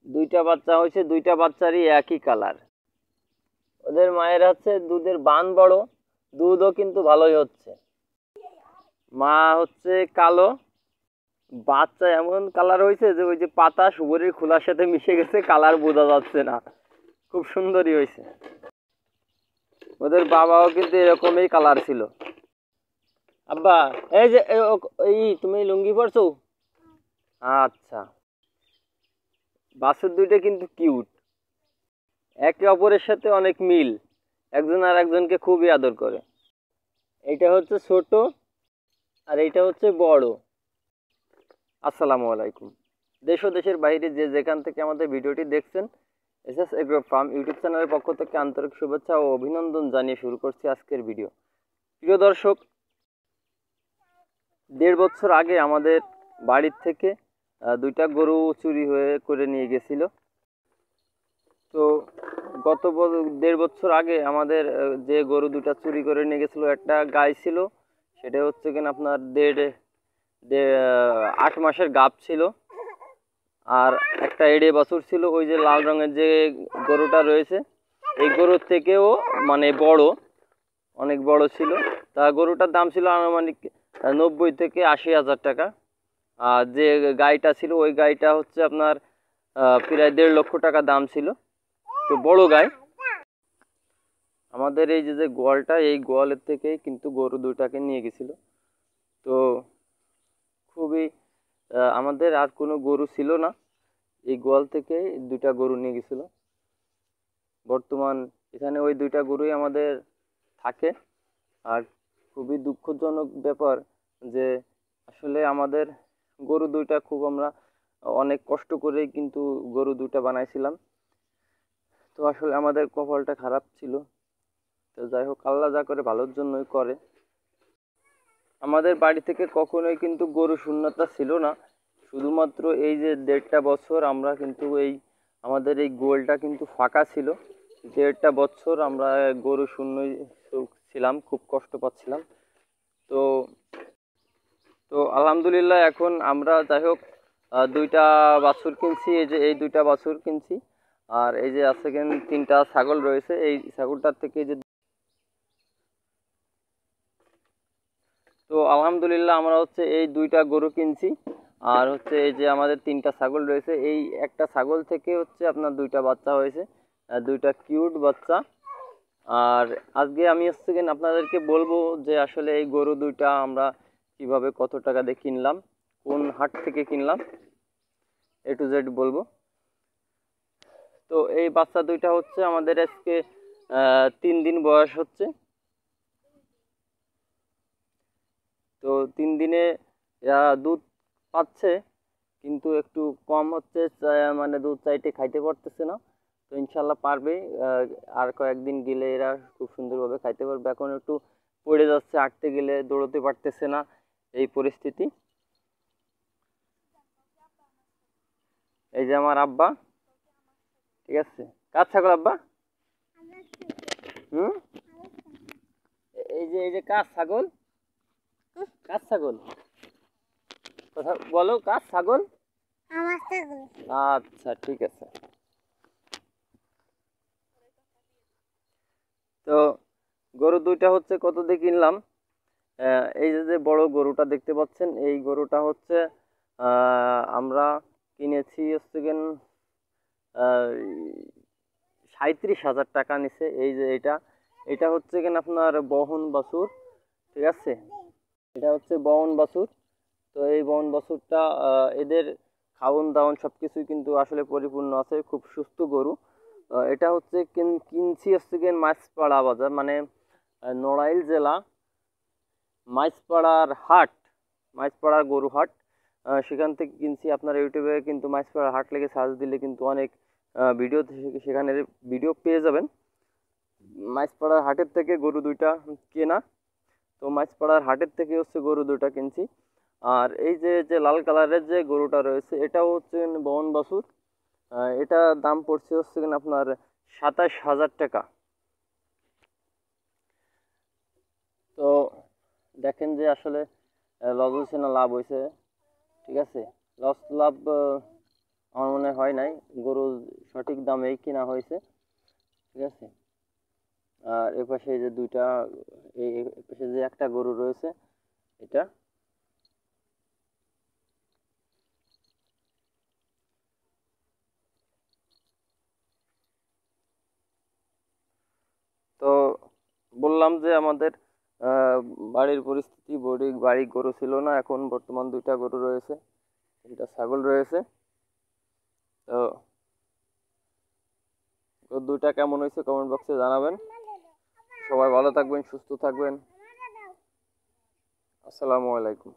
দুইটা বাচ্চা হয়েছে, দুইটা বাচ্চারই একই কালার। ওদের মায়ের হচ্ছে দুধের বান বড়, দুধও কিন্তু ভালোই হচ্ছে। মা হচ্ছে কালো, বাচ্চা এমন কালার হয়েছে যে ওই যে পাতা সুগরির খোলার সাথে মিশে গেছে, কালার বোঝা যাচ্ছে না, খুব সুন্দরই হয়েছে। ওদের বাবাও কিন্তু এরকমই কালার ছিল। আব্বা, এই যে এই তুমি লুঙ্গি পরছো? আচ্ছা। বাছুর দুইটা কিন্তু কিউট, একে অপরের সাথে অনেক মিল, একজন আর একজনকে খুবই আদর করে। এইটা হচ্ছে ছোট, আর এইটা হচ্ছে বড়। আসসালামু আলাইকুম। দেশ ও দেশের বাইরে যে যেখান থেকে আমাদের ভিডিওটি দেখছেন, এসএস এগ্রো ফার্ম ইউটিউব চ্যানেলের পক্ষ থেকে আন্তরিক শুভেচ্ছা ও অভিনন্দন জানিয়ে শুরু করছি আজকের ভিডিও। প্রিয় দর্শক, 1.5 বছর আগে আমাদের বাড়ির থেকে দুইটা গরু চুরি হয়ে করে নিয়ে গেছিল। তো গত 1.5 বছর আগে আমাদের যে গরু দুটা চুরি করে নিয়ে গেছিল, একটা গাই ছিল, সেটা হচ্ছে কিনা আপনার 8 মাসের গাব ছিল। আর একটা এড়ে বাছুর ছিল, ওই যে লাল রঙের যে গরুটা রয়েছে, এই গরুর থেকেও মানে বড়, অনেক বড় ছিল। তা গরুটার দাম ছিল আনুমানিক 90 থেকে 80 হাজার টাকা। আর যে গাইটা ছিল, ওই গাইটা হচ্ছে আপনার প্রায় 1.5 লক্ষ টাকা দাম ছিল। তো বড় গাই। আমাদের এই যে গোয়ালটা, এই গোয়ালের থেকেই কিন্তু গরু দুটাকে নিয়ে গেছিল। তো খুবই আমাদের আর কোনো গরু ছিল না, এই গোয়াল থেকে দুইটা গরু নিয়ে গেছিল। বর্তমান এখানে ওই দুইটা গরুই আমাদের থাকে। আর খুবই দুঃখজনক ব্যাপার যে আসলে আমাদের গরু দুইটা খুব আমরা অনেক কষ্ট করেই কিন্তু গরু দুইটা বানাইছিলাম। তো আসলে আমাদের কপালটা খারাপ ছিল। তো যাই হোক, আল্লাহ যা করে ভালোর জন্যই করে। আমাদের বাড়ি থেকে কখনোই কিন্তু গরু শূন্যতা ছিল না। শুধুমাত্র এই যে 1.5 বছর আমরা কিন্তু আমাদের এই গোয়ালটা কিন্তু ফাঁকা ছিল। 1.5 বছর আমরা গরু শূন্যই ছিলাম, খুব কষ্ট পাচ্ছিলাম। তো তো আলহামদুলিল্লাহ এখন আমরা যাই হোক দুইটা বাছুর কিনছি, এই যে এই দুইটা বাছুর কিনছি। আর এই যে আছে কেন 3টা ছাগল রয়েছে, এই ছাগলটার থেকে যে তো আলহামদুলিল্লাহ আমরা হচ্ছে এই দুইটা গরু কিনছি। আর হচ্ছে এই যে আমাদের 3টা ছাগল রয়েছে, এই একটা ছাগল থেকে হচ্ছে আপনার দুইটা বাচ্চা হয়েছে, দুইটা কিউট বাচ্চা। আর আজকে আমি হচ্ছে কিনা আপনাদেরকে বলবো যে আসলে এই গরু দুইটা আমরা কিভাবে কত টাকা দিয়ে কিনলাম, কোন হাট থেকে কিনলাম, এ টু জেড বলবো। তো এই বাচ্চা দুইটা হচ্ছে আমাদের আজকে 3 দিন বয়স হচ্ছে। তো 3 দিনে দুধ পাচ্ছে, কিন্তু একটু কম হচ্ছে, মানে দুধ চাইতে খাইতে পারতেছে না। তো ইনশাল্লাহ পারবে, আর কয়েকদিন গেলে এরা খুব সুন্দরভাবে খাইতে পারবে। এখন একটু পড়ে যাচ্ছে, হাঁটতে গেলে দৌড়তে পারতেছে না, এই পরিস্থিতি। এই যে আমার আব্বা, ঠিক আছে। কার ছাগল আব্বা? হুম, এই যে কার ছাগল? কার ছাগল? কথা বলো, কার ছাগল? আমার ছাগল। আচ্ছা, ঠিক আছে। তো গরু দুইটা হচ্ছে কত দিয়ে কিনলাম, এই যে বড় গরুটা দেখতে পাচ্ছেন, এই গরুটা হচ্ছে আমরা কিনেছি হচ্ছে কিন 37,000 টাকা নিছে। এই যে এটা এটা হচ্ছে কিনা আপনার বহন বাছুর, ঠিক আছে। এটা হচ্ছে বহন বাছুর। তো এই বহন বাছুরটা এদের খাওন দাওন সবকিছুই কিন্তু আসলে পরিপূর্ণ আছে, খুব সুস্থ গরু। এটা হচ্ছে কিনছি হচ্ছে কিন মাছপাড়া বাজার, মানে নড়াইল জেলা মাইজপাড়ার হাট, মাইজপাড়ার গরু হাট, সেখান থেকে কিনছি। আপনার ইউটিউবে কিন্তু মাইজপাড়ার হাট লেগে সার্চ দিলে কিন্তু অনেক ভিডিও, সেখানে ভিডিও পেয়ে যাবেন। মাইজপাড়ার হাটের থেকে গরু দুইটা কেনা। তো মাইজপাড়ার হাটের থেকে হচ্ছে গরু দুইটা কিনছি। আর এই যে যে লাল কালারের যে গরুটা রয়েছে, এটাও হচ্ছে বহন বাছুর। এটা দাম পড়ছে হচ্ছে কিনা আপনার 27,000 টাকা। তো দেখেন যে আসলে লস হয়েছে না লাভ হয়েছে, ঠিক আছে। লস লাভ আমার মনে হয় হয় নাই, গরু সঠিক দামেই কেনা হয়েছে। ঠিক আছে। আর এপাশে যে দুইটা, এই এপাশে যে একটা গরু রয়েছে এটা। তো বললাম যে আমাদের আহ, বাড়ির পরিস্থিতি, বাড়ি গরু ছিল না, এখন বর্তমান দুইটা গরু রয়েছে, দুইটা ছাগল রয়েছে। তো দুইটা কেমন হয়েছে কমেন্ট বক্সে জানাবেন। সবাই ভালো থাকবেন, সুস্থ থাকবেন। আসসালামু আলাইকুম।